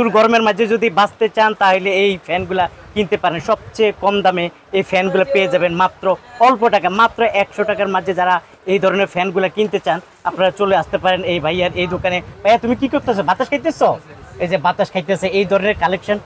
প্রচুর গরমের মাঝে যদি বাঁচতে চান তাহলে এই ফ্যানগুলা কিনতে পারেন। সবচেয়ে কম দামে এই ফ্যানগুলো পেয়ে যাবেন মাত্র অল্প টাকা, মাত্র 100 টাকার মাঝে। যারা এই ধরনের ফ্যানগুলো কিনতে চান আপনারা চলে আসতে পারেন এই ভাইয়ার এই দোকানে। ভাইয়া তুমি কি করতেছো, বাতাস খাইতেছো? এই যে বাতাস খাইতেছে, এই ধরনের কালেকশন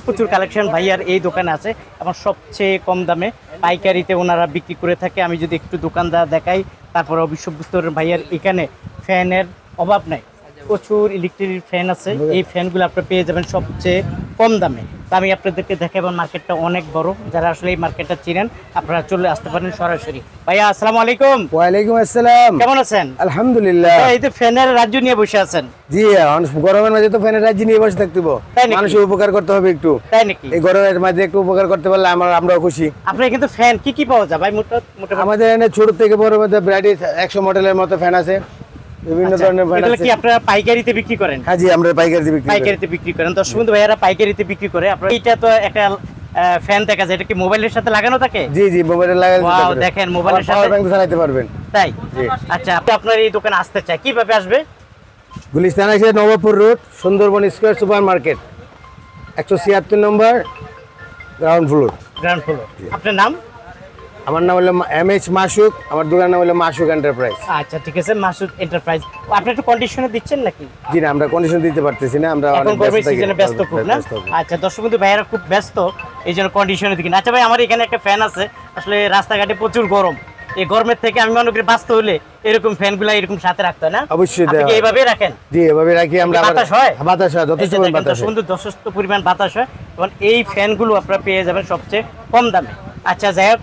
প্রচুর কালেকশন ভাইয়ার এই দোকানে আছে এবং সবচেয়ে কম দামে পাইকারিতে ওনারা বিক্রি করে থাকে। আমি যদি একটু দোকানদার দেখাই তারপরে অবশ্য বুঝতে পারেন ভাইয়ার এখানে ফ্যানের অভাব নাই, প্রচুর ইলেকট্রিক ফ্যান আছে। এই ফ্যানগুলো আপনারা পেয়ে যাবেন সবচেয়ে কম দামে। তো আমি আপনাদেরকে দেখাবো, মার্কেটটা অনেক বড়, যারা আসলে এই মার্কেটটা চিনেন আপনারা চলে আসতে পারেন সরাসরি। ভাইয়া আসসালামু আলাইকুম। ওয়ালাইকুম আসসালাম। কেমন আছেন? আলহামদুলিল্লাহ। এই তো ফ্যানের রাজ্য নিয়ে বসে আছেন। জি, গরমের মাঝে তো ফ্যানের রাজ্য নিয়ে বসে থাকতে হবে, মানুষের উপকার করতে হবে একটু। তাই নাকি? এই গরমের মাঝে একটু উপকার করতে পারলে আমরাও খুশি। আপনার কিন্তু ফ্যান কি পাওয়া যায় ভাই? মোটামুটি আমাদের এখানে ছোট থেকে বড় মধ্যে ভ্যারাইটি 100 মডেলের মতো ফ্যান আছে, বিভিন্ন ধরনের ফ্যান আছে। কি আপনারা পাইকারিতে বিক্রি করেন? হ্যাঁ জি, আমরা পাইকারিতে বিক্রি করেন। দর্শক বন্ধু ভাইয়ারা পাইকারিতে বিক্রি করে। আপনারা এটা তো একটা ফ্যান দেখা যায়, এটা কি মোবাইলের সাথে লাগানো থাকে? জি জি, মোবাইলে লাগানো থাকে। ওয়াও, দেখেন মোবাইলের সাথে পাওয়ার ব্যাংক চালাতে পারবেন। তাই? জি। আচ্ছা, আপনার এই দোকানে আসতে চাই, কিভাবে আসবে? গুলিস্তান আছে, Nawabpur road, Sundarban square super market, 176 নম্বর, গ্রাউন্ড ফ্লোর। আপনার নাম? আমার নাম হলো MH মাসুক, আমার দোকানের নাম হলো মাসুক এন্টারপ্রাইজ। আচ্ছা ঠিক আছে, মাসুদ এন্টারপ্রাইজ। আপনি একটু কন্ডিশনে দিচ্ছেন নাকি? জি না, আমরা কন্ডিশন দিতে পারতেছি না, আমরা এখন গরমের সিজনে ব্যস্ত খুব না? আচ্ছা দর্শক বন্ধু ভাইয়ারা খুব ব্যস্ত, এই জন্য কন্ডিশনে দিকেন। আচ্ছা ভাই, আমার এখানে একটা ফ্যান আছে, আসলে রাস্তাঘাটে প্রচুর গরম, এই গরমের থেকে আমি মনে করি বাঁচতে হলে এরকম ফ্যানগুলো এরকম সাথে রাখতে হয় না? অবশ্যই। আপনি কি এইভাবে রাখেন? জি, এভাবে রাখি আমরা। বাতাস হয়? বাতাস হয়, যথেষ্ট পরিমাণ বাতাস হয়। সুন্দর, যথেষ্ট পরিমাণ বাতাস হয় এবং এই ফ্যানগুলো আপনারা পেয়ে যাবেন সবচেয়ে কম দামে। আচ্ছা যাই হোক,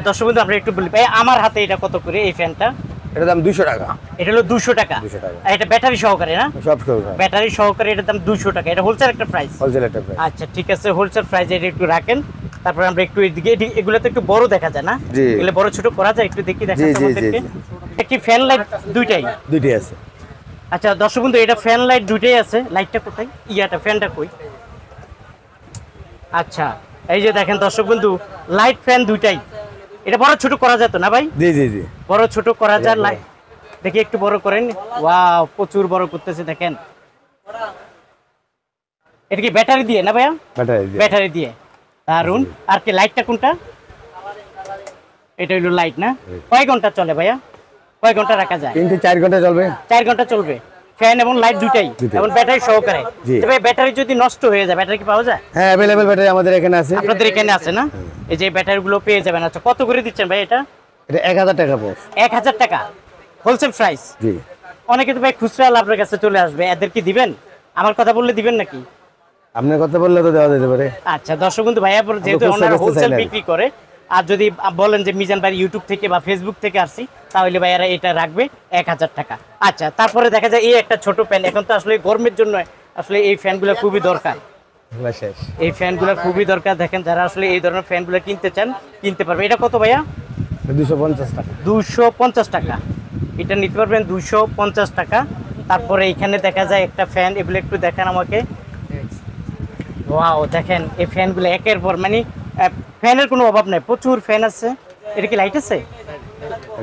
দর্শক বন্ধু আমরা একটু বলি ভাই, আমার হাতে এটা কত করে এই ফ্যানটা? এটার দাম 200 টাকা। এটা হলো 200 টাকা। আর এটা ব্যাটারি সহকারে না? সব সহকারে, ব্যাটারি সহকারে এটার দাম 200 টাকা। এটা হোলসেল একটা প্রাইস? হোলসেল একটা প্রাইস। আচ্ছা ঠিক আছে, হোলসেল প্রাইস এটা একটু রাখেন। তারপরে আমরা একটু এদিকে, এগুলো তো একটু বড় দেখা যায় না? এগুলো বড় ছোট করা যায়, একটু দেখি দেখাতে আমাদেরকে। কি ফ্যান লাইট দুইটাই আছে? আচ্ছা দর্শক বন্ধু, এটা ফ্যান লাইট দুইটাই আছে। লাইটটা কোথায়? ইয়াটা ফ্যানটা কই? আচ্ছা এই যে দেখেন দর্শক বন্ধু, লাইট ফ্যান দুইটাই। এটা বড় ছোট করা যেত না ভাই? জি জি জি, বড় ছোট করা যায়। লাইট দেখি একটু বড় করেন। ওয়াও, প্রচুর বড় করতেছে দেখেন। এটা কি ব্যাটারি দিয়ে না ভাইয়া? ব্যাটারি দিয়ে, দারুন। আর কি লাইটটা কোনটা? এটা হলো লাইট না? কয় ঘন্টা চলে ভাইয়া? কয় ঘন্টা রাখা যায়? 3-4 ঘন্টা চলবে। 4 ঘন্টা চলবে, ফ্যান এবং লাইট দুইটাই এবং ব্যাটারি সহকারে। তবে ব্যাটারি যদি নষ্ট হয়ে যায়, ব্যাটারি কি পাওয়া যায়? হ্যাঁ, अवेलेबल ব্যাটারি আমাদের এখানে আছে। আপনাদের এখানে আছে না? এই যে ব্যাটারিগুলো পেয়ে যাবেন। আচ্ছা কত করে দিচ্ছেন ভাই এটা? এটা 1000 টাকা প্রাইস। 1000 টাকা হোলসেল প্রাইস। জি। অনেকে তো ভাই খুচরা আপনার কাছে চলে আসবে, এদের কি দিবেন? আমার কথা বললে দিবেন নাকি? আপনার কথা বললে তো দেওয়া যেতে পারে। আচ্ছা দর্শক বন্ধু ভাইয়া, যেহেতু ওনারা হোলসেল বিক্রি করে, আর যদি বলেন যে মিজান ভাই ইউটিউব থেকে বা ফেসবুক থেকে আসছি, তাহলে ভাইয়ারা এটা রাখবে 1000 টাকা। আচ্ছা তারপরে দেখা যায় এই একটা ছোট ফ্যান, এখন তো আসলে গরমের জন্য আসলে এই ফ্যানগুলো খুবই দরকার। এই ফ্যানগুলো খুবই দরকার। দেখেন যারা আসলে এই ধরনের ফ্যানগুলো কিনতে চান কিনতে পারবে। এটা কত ভাইয়া? 250 টাকা। 250 টাকা এটা নিতে পারবেন, 250 টাকা। তারপরে এখানে দেখা যায় একটা ফ্যান, এগুলো একটু দেখেন আমাকে। ওয়াও, দেখেন এই ফ্যানগুলো একের পর, মানে ফ্যানের কোনো অভাব নাই, প্রচুর ফ্যান আছে। এটা কি লাইট আছে?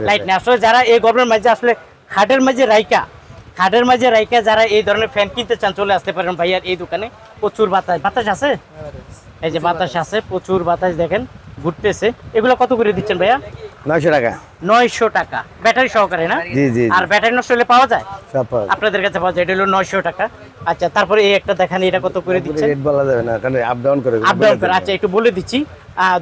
লাইট নেই। আসলে যারা এই গরমের মাঝে আসলে খাটের মাঝে রাইকা যারা এই ধরনের ফ্যান কিনতে চান চলে আসতে পারেন ভাইয়ার এই দোকানে। প্রচুর বাতাস আছে, এই যে বাতাস আছে, প্রচুর বাতাস দেখেন ঘুরতেছে। এগুলো কত করে দিচ্ছেন ভাইয়া? 900 টাকা। 900 টাকা ব্যাটারি সহকারে না? জি জি। আর ব্যাটারি নষ্ট হলে পাওয়া যায়? সব পাওয়া যায় আপনাদের কাছে পাওয়া যায়। এটা হলো 900 টাকা। আচ্ছা তারপরে এই একটা দেখেন, এটা কত করে দিচ্ছেন? রেট বলা যাবে না, কারণ আপ ডাউন করে। আচ্ছা একটু বলে দিচ্ছি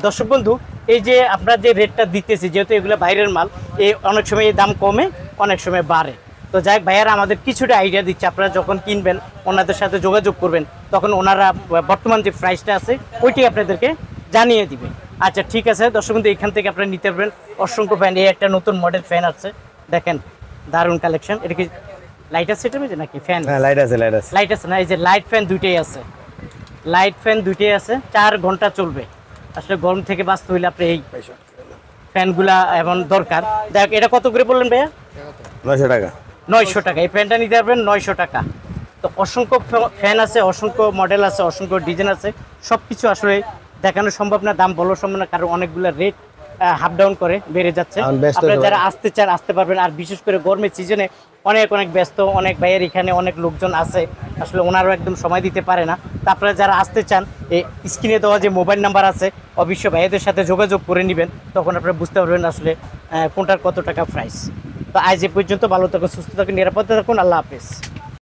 দর্শক বন্ধু, এই যে আমরা যে রেটটা দিতেছি, যেহেতু এগুলো বাইরের মাল, এই অনেক সময় এই দাম কমে, অনেক সময় বাড়ে। তো যাই ভাইয়ারা আমাদের কিছুটা আইডিয়া দিচ্ছে, আপনারা যখন কিনবেন ওনাদের সাথে যোগাযোগ করবেন, তখন ওনারা বর্তমান যে প্রাইসটা আছে ওইটি আপনাদেরকে জানিয়ে দিবে। আচ্ছা ঠিক আছে দর্শক বন্ধু, এখান থেকে আপনারা নিতে পারবেন অসংখ্য ফ্যান। এই একটা নতুন মডেল ফ্যান আছে দেখেন, দারুণ কালেকশন। এটা কি লাইট আছে এটা নাকি ফ্যান? হ্যাঁ লাইট আছে। লাইট আছে না? এই যে লাইট ফ্যান দুইটাই আছে, লাইট ফ্যান দুইটাই আছে, 4 ঘন্টা চলবে। আসলে গরম থেকে বাঁচতে হইলে আপনি এই ফ্যানগুলা এবং দরকার। দেখ এটা কত করে বললেন ভাইয়া? 900 টাকা। 900 টাকা এই ফ্যানটা নিতে পারবেন 900 টাকা। তো অসংখ্য ফ্যান আছে, অসংখ্য মডেল আছে, অসংখ্য ডিজাইন আছে, সব কিছু আসলে দেখানো সম্ভব না, দাম বলা সম্ভব না, কারণ অনেকগুলো রেট হাফ ডাউন করে বেড়ে যাচ্ছে। এখন ব্যস্ত আপনারা সবাই। যারা আসতে চান আসতে পারবেন। আর বিশেষ করে গরমের সিজনে অনেক অনেক ব্যস্ত, অনেক ভাইয়ের এখানে অনেক লোকজন আছে, আসলে ওনারও একদম সময় দিতে পারে না। তা আপনারা যারা আসতে চান এই স্ক্রিনে দেওয়া যে মোবাইল নাম্বার আছে অবশ্যই ভাইয়াদের সাথে যোগাযোগ করে নেবেন, তখন আপনারা বুঝতে পারবেন আসলে কোনটার কত টাকা প্রাইস। তো আজ এ পর্যন্ত, ভালো থাকুন, সুস্থ থাকুন, নিরাপদে থাকুন, আল্লাহ হাফেজ।